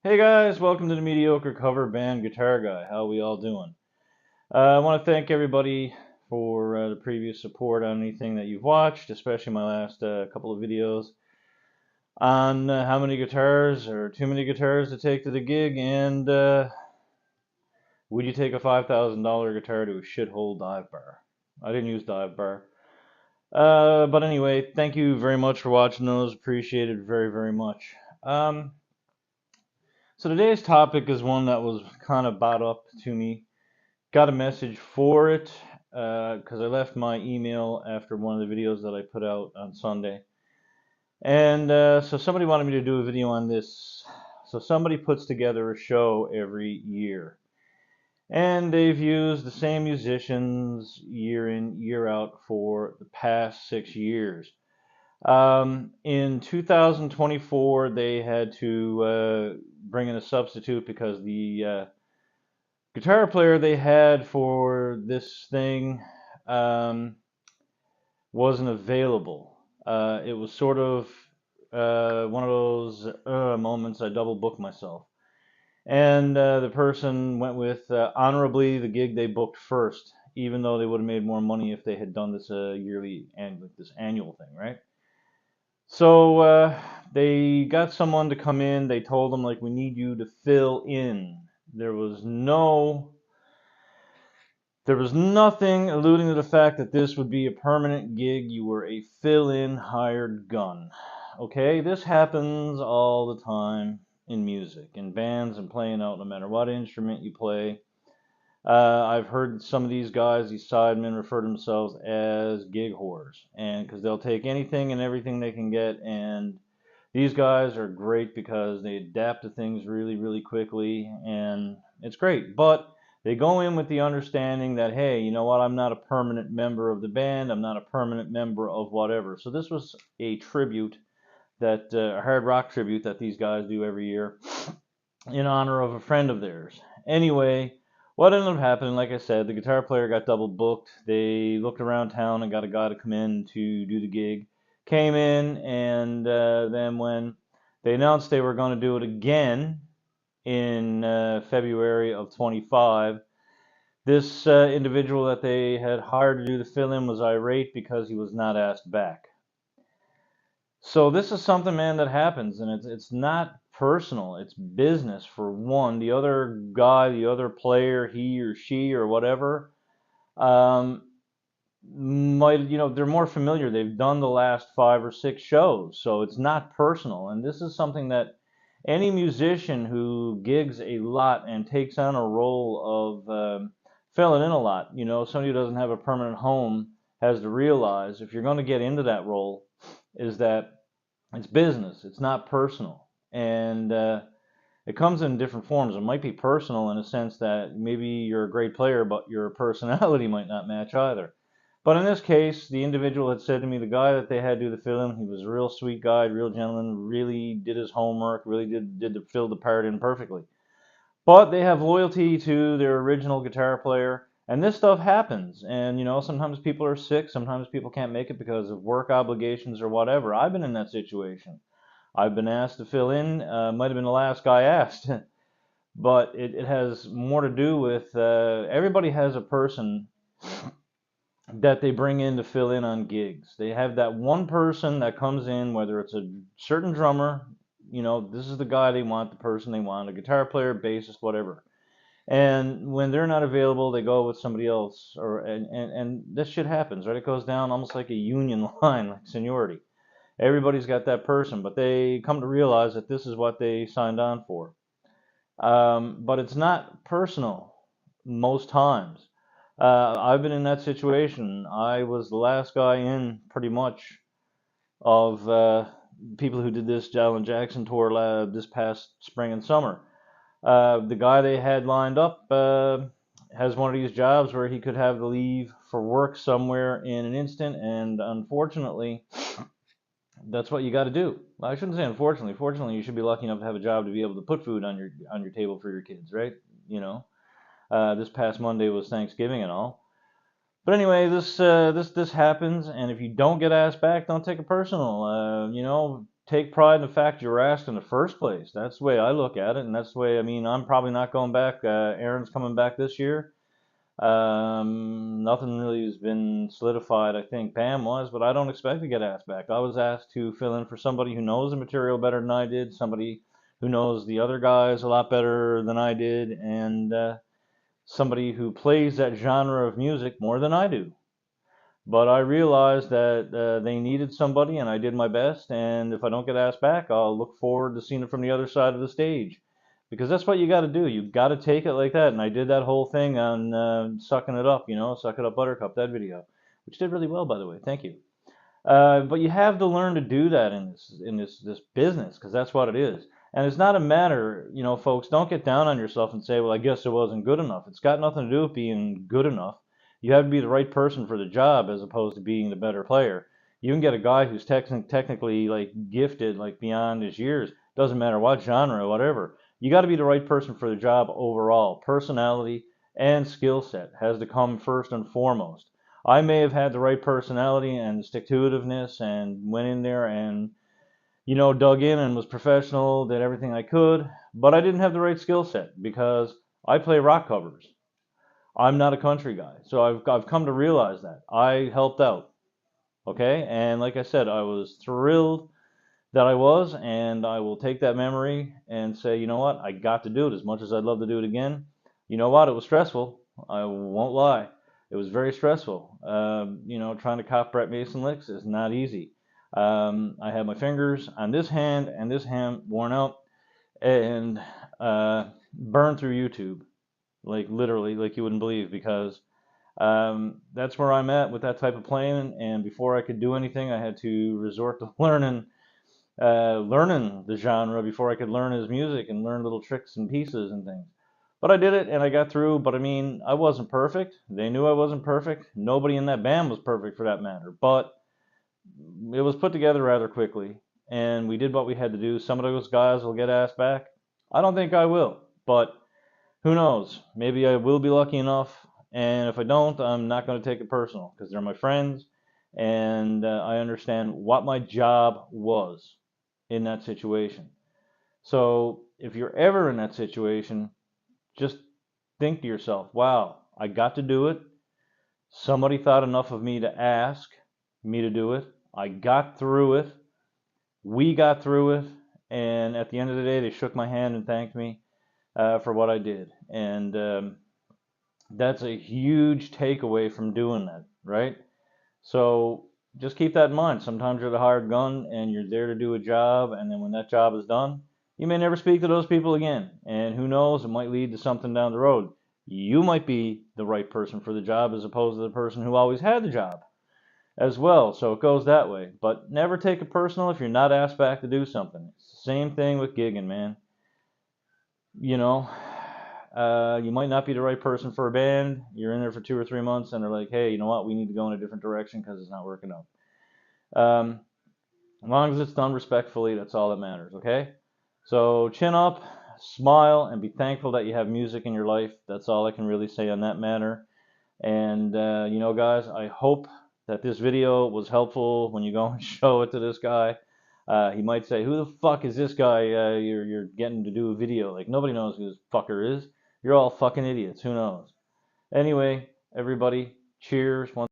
Hey guys, welcome to the Mediocre Cover Band Guitar Guy. How we all doing? I want to thank everybody for the previous support on anything that you've watched, especially my last couple of videos on how many guitars or too many guitars to take to the gig, and would you take a $5,000 guitar to a shithole dive bar? I didn't use dive bar. But anyway, thank you very much for watching those. Appreciate it very, very much. Um, so today's topic is one that was kind of brought up to me. Got a message for it because I left my email after one of the videos that I put out on Sunday. And so somebody wanted me to do a video on this. So somebody puts together a show every year. And they've used the same musicians year in, year out for the past 6 years. In 2024, they had to bring in a substitute because the guitar player they had for this thing um, wasn't available. It was sort of one of those moments I double booked myself. And the person went with honorably the gig they booked first, even though they would have made more money if they had done this yearly and this annual thing, right? So they got someone to come in. They told them like, we need you to fill in. There was no There was nothing alluding to the fact that this would be a permanent gig. You were a fill-in hired gun. Okay, this happens all the time in music, in bands and playing out no matter what instrument you play. I've heard some of these guys, these sidemen, refer to themselves as gig whores, and because they'll take anything and everything they can get, and these guys are great because they adapt to things really, really quickly, and it's great. But they go in with the understanding that, hey, you know what? I'm not a permanent member of the band. I'm not a permanent member of whatever. So this was a tribute that a hard rock tribute that these guys do every year in honor of a friend of theirs. Anyway, what ended up happening, like I said, the guitar player got double booked. They looked around town and got a guy to come in to do the gig. Came in, and then when they announced they were going to do it again in February of 25, this individual that they had hired to do the fill-in was irate because he was not asked back. So this is something, man, that happens, and it's not personal. It's business for one. The other guy, the other player, he or she or whatever, um, might they're more familiar. They've done the last 5 or 6 shows, so it's not personal. And this is something that any musician who gigs a lot and takes on a role of filling in a lot, somebody who doesn't have a permanent home has to realize if you're going to get into that role, is that it's business. It's not personal, and it comes in different forms. It might be personal in a sense that maybe you're a great player, but your personality might not match either. But in this case, the individual had said to me, the guy that they had do the fill-in, he was a real sweet guy, real gentleman, really did his homework, really did the fill the part in perfectly. But they have loyalty to their original guitar player, and this stuff happens. And sometimes people are sick, sometimes people can't make it because of work obligations or whatever. I've been in that situation. I've been asked to fill in. Might have been the last guy asked, but it has more to do with everybody has a person that they bring in to fill in on gigs. They have that one person that comes in, whether it's a certain drummer, this is the guy they want, the person they want, a guitar player, bassist, whatever. And when they're not available, they go with somebody else, and this shit happens, right? It goes down almost like a union line, like seniority. Everybody's got that person, but they come to realize that this is what they signed on for. But it's not personal most times. I've been in that situation. I was the last guy in, pretty much, of people who did this Alan Jackson tour this past spring and summer. The guy they had lined up has one of these jobs where he could have to leave for work somewhere in an instant, and unfortunately, that's what you got to do. Well, I shouldn't say unfortunately. Fortunately, you should be lucky enough to have a job to be able to put food on your table for your kids, right? This past Monday was Thanksgiving and all. But anyway, this happens, and if you don't get asked back, don't take it personal. take pride in the fact you were asked in the first place. That's the way I look at it, and that's the way, I mean, I'm probably not going back. Aaron's coming back this year. Nothing really has been solidified. I think Bam was, but I don't expect to get asked back. I was asked to fill in for somebody who knows the material better than I did, somebody who knows the other guys a lot better than I did, and somebody who plays that genre of music more than I do. But I realized that they needed somebody, and I did my best. And if I don't get asked back, I'll look forward to seeing it from the other side of the stage, because that's what you got to do. You got to take it like that. And I did that whole thing on sucking it up, suck it up, Buttercup, that video, which did really well, by the way. Thank you. But you have to learn to do that in this business, because that's what it is. And it's not a matter, folks, don't get down on yourself and say, well, I guess it wasn't good enough. It's got nothing to do with being good enough. You have to be the right person for the job as opposed to being the better player. You can get a guy who's technically like gifted, like beyond his years. Doesn't matter what genre, whatever. You got to be the right person for the job overall. Personality and skill set has to come first and foremost. I may have had the right personality and stick-to-itiveness and went in there and, dug in and was professional, did everything I could, but I didn't have the right skill set because I play rock covers. I'm not a country guy. So I've come to realize that. I helped out. Okay? And like I said, I was thrilled that I was, and I will take that memory and say, you know what? I got to do it as much as I'd love to do it again. You know what? It was stressful. I won't lie. It was very stressful. Trying to cop Brett Mason licks is not easy. I had my fingers on this hand and this hand worn out and burned through YouTube, like literally, like you wouldn't believe, because that's where I'm at with that type of playing. And before I could do anything, I had to resort to learning the genre before I could learn his music and learn little tricks and pieces and things. But I did it and I got through. But I mean, I wasn't perfect. They knew I wasn't perfect. Nobody in that band was perfect for that matter. But it was put together rather quickly, and we did what we had to do. Some of those guys will get asked back. I don't think I will, but who knows? Maybe I will be lucky enough. And if I don't, I'm not going to take it personal because they're my friends, and I understand what my job was in that situation. So if you're ever in that situation, just think to yourself, wow, I got to do it. Somebody thought enough of me to ask me to do it. I got through it. We got through it. And at the end of the day, they shook my hand and thanked me for what I did. And that's a huge takeaway from doing that, right? So just keep that in mind. Sometimes you're the hired gun and you're there to do a job, and then when that job is done, you may never speak to those people again. And who knows, it might lead to something down the road. You might be the right person for the job as opposed to the person who always had the job as well. So it goes that way. But never take it personal if you're not asked back to do something. It's the same thing with gigging, man. You know, you might not be the right person for a band. You're in there for 2 or 3 months, and they're like, hey, you know what? We need to go in a different direction because it's not working out. As long as it's done respectfully, that's all that matters, okay? So chin up, smile, and be thankful that you have music in your life. That's all I can really say on that matter. And, guys, I hope that this video was helpful when you go and show it to this guy. He might say, who the fuck is this guy you're getting to do a video? Like, nobody knows who this fucker is. You're all fucking idiots. Who knows? Anyway, everybody, cheers.